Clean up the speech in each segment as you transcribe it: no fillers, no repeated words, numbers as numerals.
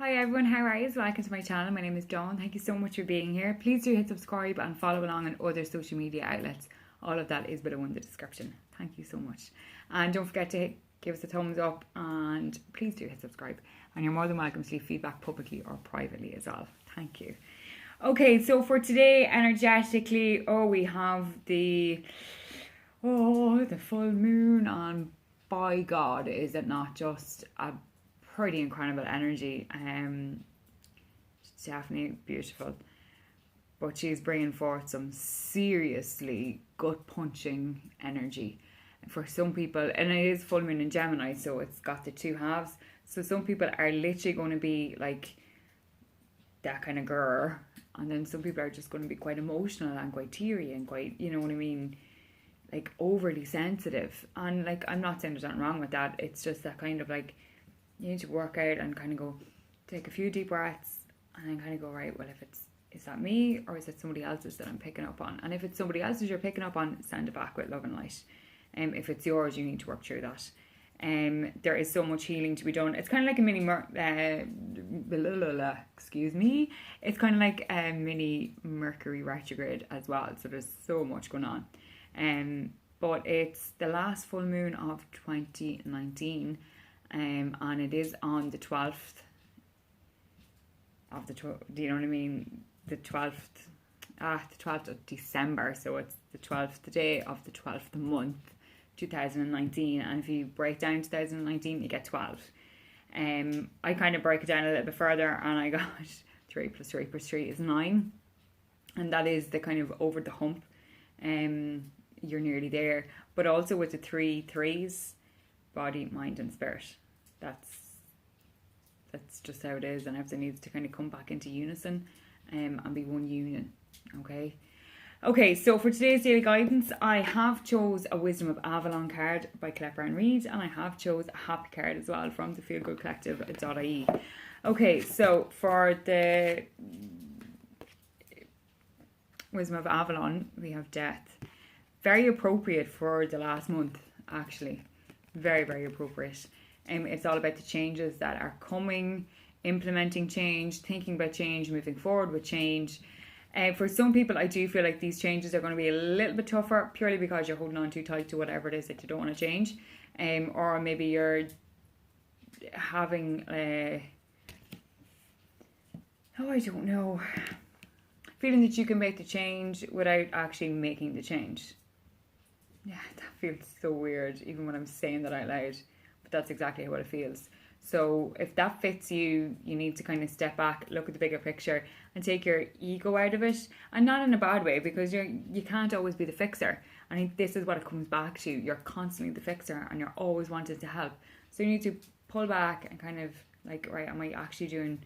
Hi everyone, how are you? Welcome to my channel. My name is Dawn. Thank you so much for being here. Please do hit subscribe and follow along on other social media outlets. All of that is below in the description. Thank you so much. And don't forget to give us a thumbs up and please do hit subscribe. And you're more than welcome to leave feedback publicly or privately as well. Thank you. Okay, so for today, energetically, we have the full moon, and by God, is it not just a pretty incredible energy. It's definitely beautiful, but she's bringing forth some seriously gut punching energy for some people, and it is full moon in Gemini, so it's got the two halves. So some people are literally going to be like that kind of girl, and then some people are just going to be quite emotional and quite teary and quite, you know what I mean, like overly sensitive. And like, I'm not saying there's nothing wrong with that, it's just that kind of like, you need to work out and kind of go, take a few deep breaths and then kind of go, right, well, is that me or is it somebody else's that I'm picking up on? And if it's somebody else's you're picking up on, send it back with love and light. If it's yours, you need to work through that. There is so much healing to be done. It's kind of like a mini excuse me. It's kind of like a mini Mercury retrograde as well. So there's so much going on. But it's the last full moon of 2019. And it is on the 12th of do you know what I mean? The 12th of December. So it's the 12th day of the 12th month, 2019. And if you break down 2019, you get 12. I kind of break it down a little bit further, and I got 3 plus 3 plus 3 is 9. And that is the kind of over the hump. You're nearly there. But also with the 3 threes, body, mind and spirit. That's just how it is, and everything needs to kind of come back into unison and be one union. Okay, so for today's daily guidance, I have chose a Wisdom of Avalon card by Klepper and Reed, and I have chose a happy card as well from the feelgoodcollective.ie. Okay, so for the Wisdom of Avalon, we have death. Very appropriate for the last month, actually. Very, very appropriate. It's all about the changes that are coming, implementing change, thinking about change, moving forward with change. For some people, I do feel like these changes are going to be a little bit tougher, purely because you're holding on too tight to whatever it is that you don't want to change. Or maybe you're having I don't know, feeling that you can make the change without actually making the change. Yeah, that feels so weird, even when I'm saying that out loud. But that's exactly what it feels. So if that fits you, you need to kind of step back, look at the bigger picture, and take your ego out of it. And not in a bad way, because you can't always be the fixer. I think this is what it comes back to. You're constantly the fixer, and you're always wanting to help. So you need to pull back and kind of like, right, am I actually doing?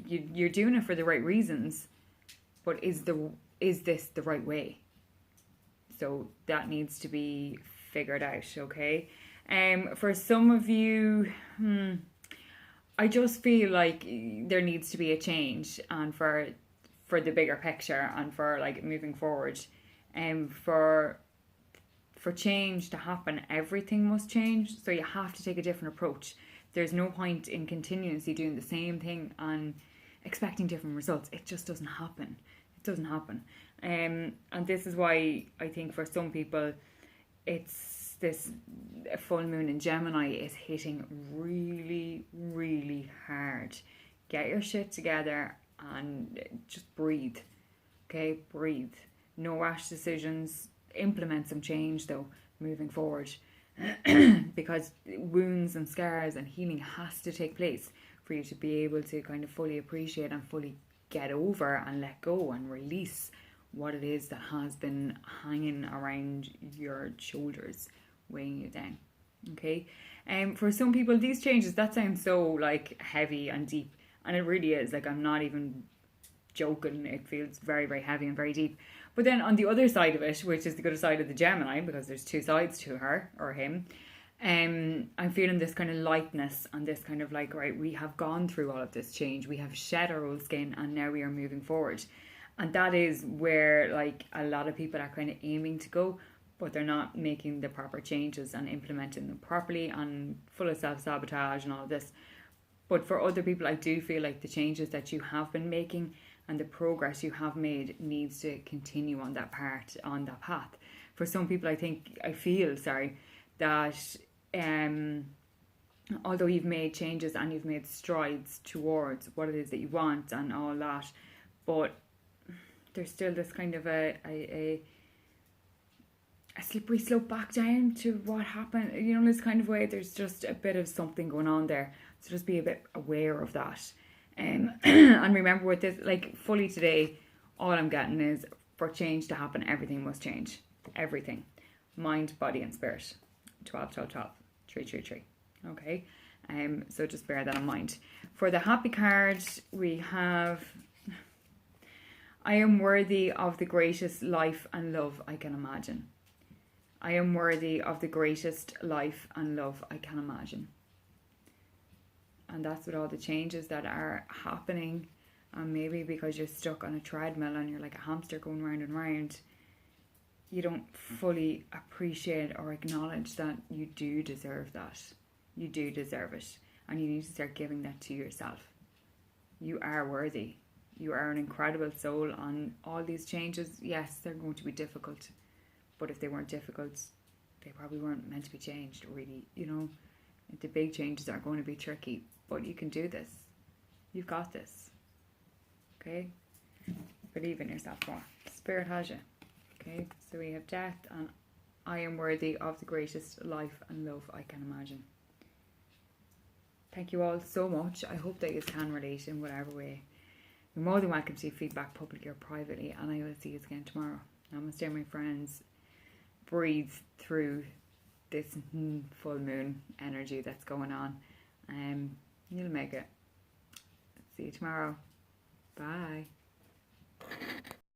You're doing it for the right reasons, but is this the right way? So that needs to be figured out, okay? For some of you, I just feel like there needs to be a change, and for the bigger picture and for like moving forward, for change to happen, everything must change. So you have to take a different approach. There's no point in continuously doing the same thing and expecting different results. It just doesn't happen. It doesn't happen. And this is why I think for some people, it's this full moon in Gemini is hitting really, really hard. Get your shit together and just breathe. Okay, breathe. No rash decisions. Implement some change though, moving forward. Because wounds and scars and healing has to take place for you to be able to kind of fully appreciate and fully get over and let go and release what it is that has been hanging around your shoulders, weighing you down. Okay, for some people, these changes, that sounds so like heavy and deep, and it really is. Like, I'm not even joking. It feels very, very heavy and very deep. But then on the other side of it, which is the good side of the Gemini, because there's two sides to her or him, I'm feeling this kind of lightness and this kind of like, right, we have gone through all of this change. We have shed our old skin and now we are moving forward. And that is where like a lot of people are kind of aiming to go, but they're not making the proper changes and implementing them properly and full of self-sabotage and all of this. But for other people, I do feel like the changes that you have been making and the progress you have made needs to continue on that path. For some people, I feel that although you've made changes and you've made strides towards what it is that you want and all that, but there's still this kind of a slippery slope back down to what happened. You know, this kind of way, there's just a bit of something going on there. So just be a bit aware of that. And remember with this, like fully today, all I'm getting is for change to happen, everything must change. Everything. Mind, body and spirit. 12, 12, 12. 3, 3, 3. Okay. So just bear that in mind. For the happy card, we have... I am worthy of the greatest life and love I can imagine. I am worthy of the greatest life and love I can imagine. And that's with all the changes that are happening. And maybe because you're stuck on a treadmill and you're like a hamster going round and round, you don't fully appreciate or acknowledge that you do deserve that. You do deserve it. And you need to start giving that to yourself. You are worthy. You are an incredible soul, and all these changes, yes, they're going to be difficult. But if they weren't difficult, they probably weren't meant to be changed, really. You know, the big changes are going to be tricky, but you can do this. You've got this. Okay? Believe in yourself more. Spirit has you. Okay? So we have death, and I am worthy of the greatest life and love I can imagine. Thank you all so much. I hope that you can relate in whatever way. You're more than welcome to feedback publicly or privately, and I will see you again tomorrow. Namaste, my friends. Breathe through this full moon energy that's going on. You'll make it. See you tomorrow. Bye.